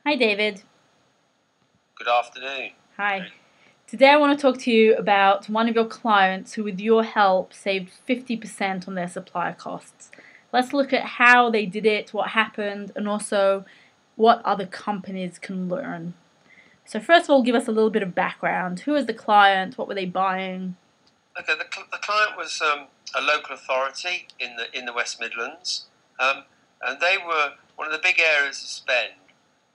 Hi, David. Good afternoon. Hi. Today I want to talk to you about one of your clients who, with your help, saved 50% on their supplier costs. Let's look at how they did it, what happened, and also what other companies can learn. So, first of all, give us a little bit of background. Who is the client? What were they buying? Okay, the client was a local authority in the West Midlands, and they were one of the big areas of spend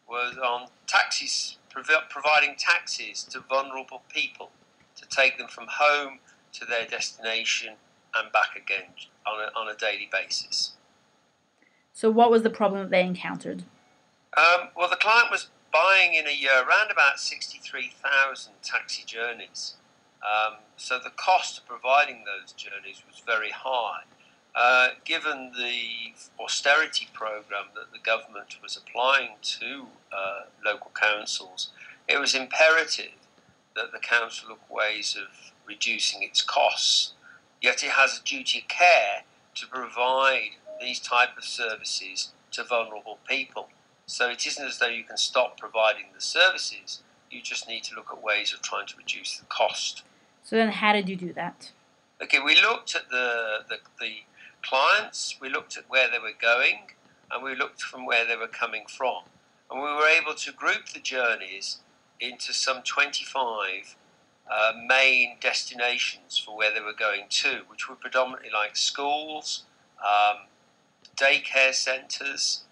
was on taxis, providing taxis to vulnerable people to take them from home to their destination and back again on a daily basis. So, what was the problem that they encountered? Well, the client was buying in a year around about 63,000 taxi journeys. So the cost of providing those journeys was very high. Given the austerity program that the government was applying to local councils, it was imperative that the council look ways of reducing its costs. Yet it has a duty of care to provide these type of services to vulnerable people. So it isn't as though you can stop providing the services, you just need to look at ways of trying to reduce the cost. So, then how did you do that? Okay, we looked at the clients, we looked at where they were going, and we looked from where they were coming from. And we were able to group the journeys into some 25 main destinations for where they were going to, which were predominantly like schools, daycare centres,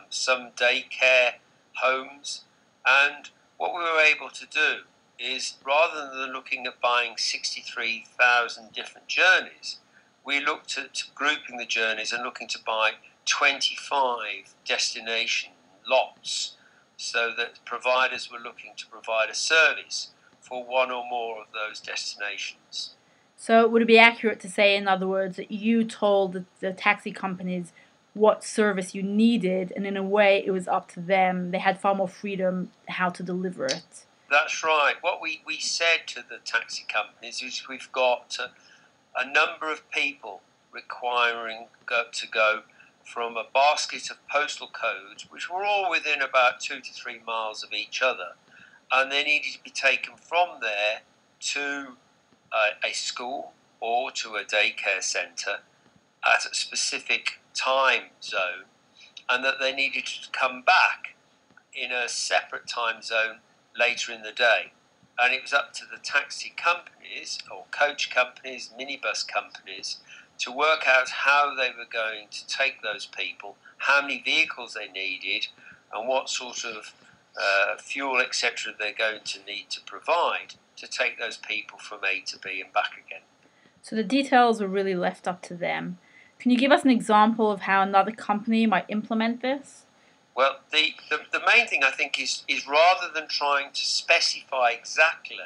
some daycare homes. And what we were able to do is, rather than looking at buying 63,000 different journeys, we looked at grouping the journeys and looking to buy 25 destination lots, so that providers were looking to provide a service for one or more of those destinations. So, would it be accurate to say, in other words, that you told the taxi companies what service you needed, and in a way, it was up to them? They had far more freedom how to deliver it. That's right. What we said to the taxi companies is we've got a number of people requiring to go from a basket of postal codes, which were all within about 2 to 3 miles of each other, and they needed to be taken from there to a school or to a daycare centre at a specific time zone, and that they needed to come back in a separate time zone later in the day. And it was up to the taxi companies or coach companies, minibus companies, to work out how they were going to take those people, how many vehicles they needed, and what sort of fuel, etc., they're going to need to provide to take those people from A to B and back again. So the details were really left up to them. Can you give us an example of how another company might implement this? Well, the main thing I think is rather than trying to specify exactly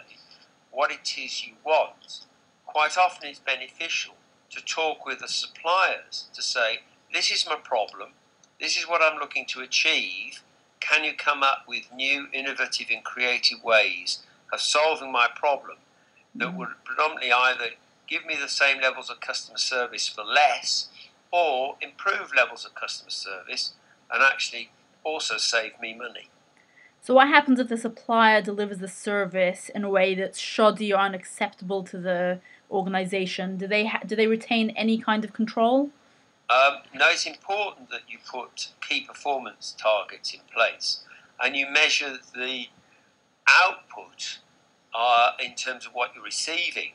what it is you want, quite often it's beneficial to talk with the suppliers to say, this is my problem, this is what I'm looking to achieve, can you come up with new, innovative and creative ways of solving my problem that would predominantly either give me the same levels of customer service for less, or improve levels of customer service and actually also save me money. So what happens if the supplier delivers the service in a way that's shoddy or unacceptable to the organization? Do they retain any kind of control? No, it's important that you put key performance targets in place and you measure the output in terms of what you're receiving,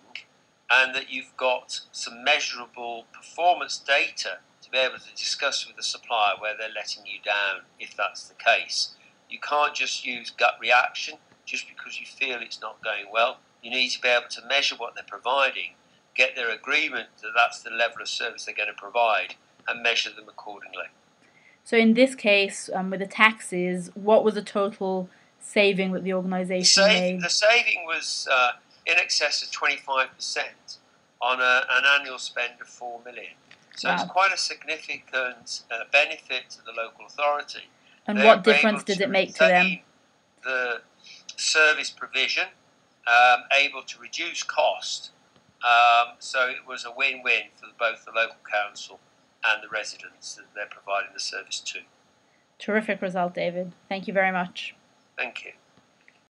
and that you've got some measurable performance data to be able to discuss with the supplier where they're letting you down if that's the case. You can't just use gut reaction just because you feel it's not going well. You need to be able to measure what they're providing, get their agreement that that's the level of service they're going to provide, and measure them accordingly. So in this case, with the taxes, what was the total saving that the organization made? The saving was in excess of 25% on an annual spend of 4 million. So it's Wow. quite a significant benefit to the local authority. And They're what difference able did to it make to them? retain the service provision, able to reduce cost. So it was a win-win for both the local council and the residents that they're providing the service to. Terrific result, David. Thank you very much. Thank you.